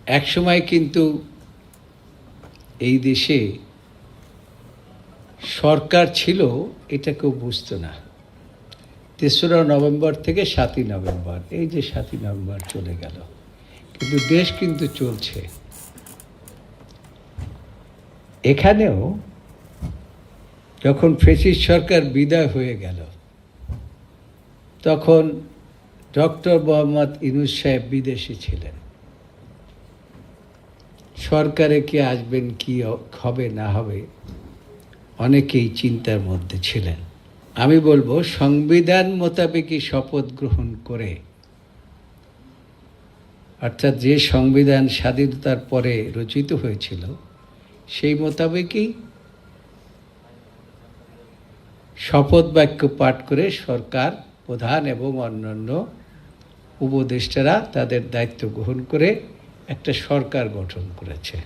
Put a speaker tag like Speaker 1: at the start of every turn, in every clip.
Speaker 1: একসময় কিন্তু এই দেশে সরকার ছিল এটা কেউ বুঝতো না। ৩রা নভেম্বর থেকে ৭ই নভেম্বর, এই যে ৭ই নভেম্বর চলে গেল, কিন্তু দেশ কিন্তু চলছে। এখানেও যখন ফ্যাসিস্ট সরকার বিদায় হয়ে গেল, তখন ডক্টর মোহাম্মদ ইউনূস সাহেব বিদেশে ছিলেন। সরকারে কে আসবেন, কি হবে না হবে, অনেকেই চিন্তার মধ্যে ছিলেন। আমি বলবো, সংবিধান মোতাবেকই শপথ গ্রহণ করে, অর্থাৎ যে সংবিধান স্বাধীনতার পরে রচিত হয়েছিল সেই মোতাবেকই শপথ বাক্য পাঠ করে সরকার প্রধান এবং অন্যান্য উপদেষ্টারা তাদের দায়িত্ব গ্রহণ করে একটা সরকার গঠন করেছে।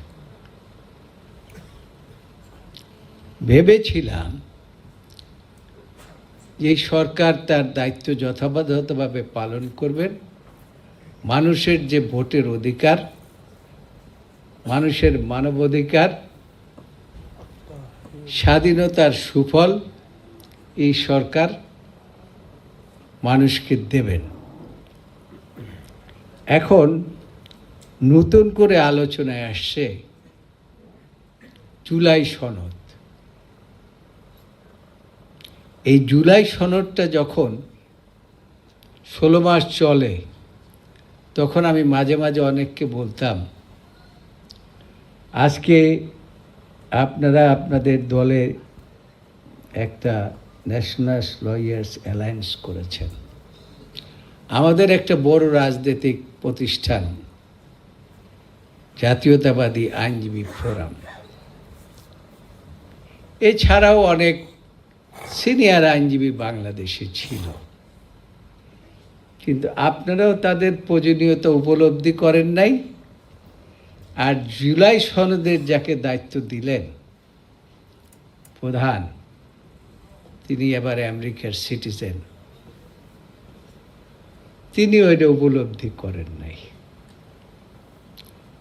Speaker 1: ভেবেছিলাম যে সরকার তার দায়িত্ব যথাযথভাবে পালন করবেন, মানুষের যে ভোটের অধিকার, মানুষের মানবাধিকার, স্বাধীনতার সুফল এই সরকার মানুষকে দেবেন। এখন নতুন করে আলোচনায় আসছে জুলাই সনদ। এই জুলাই সনদটা যখন 16 মাস চলে, তখন আমি মাঝে মাঝে অনেককে বলতাম, আজকে আপনারা আপনাদের দলে একটা ন্যাশনাল লয়ার্স অ্যালায়েন্স করেছেন, আমাদের একটা বড় রাজনৈতিক প্রতিষ্ঠান জাতীয়তাবাদী আইনজীবী ফোরাম, এছাড়াও অনেক সিনিয়র আইনজীবী বাংলাদেশে ছিল, কিন্তু আপনারাও তাদের প্রয়োজনীয়তা উপলব্ধি করেন নাই। আর জুলাই সনদের যাকে দায়িত্ব দিলেন প্রধান, তিনি এবার আমেরিকার সিটিজেন, তিনিও এটা উপলব্ধি করেন নাই।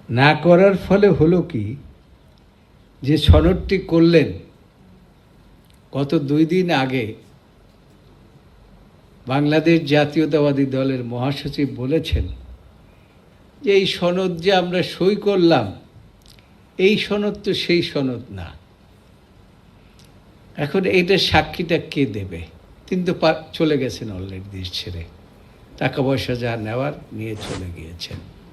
Speaker 1: না করার ফলে হলো কি, যে সনদটি করলেন গত 2 দিন আগে বাংলাদেশ জাতীয়তাবাদী দলের মহাসচিব বলেছেন যে এই সনদ যে আমরা সই করলাম, এই সনদ তো সেই সনদ না। এখন এইটার সাক্ষীটা কে দেবে? তিনি তো চলে গেছেন অলরেডি দেশ ছেড়ে, টাকা পয়সা যা নেওয়ার নিয়ে চলে গিয়েছেন।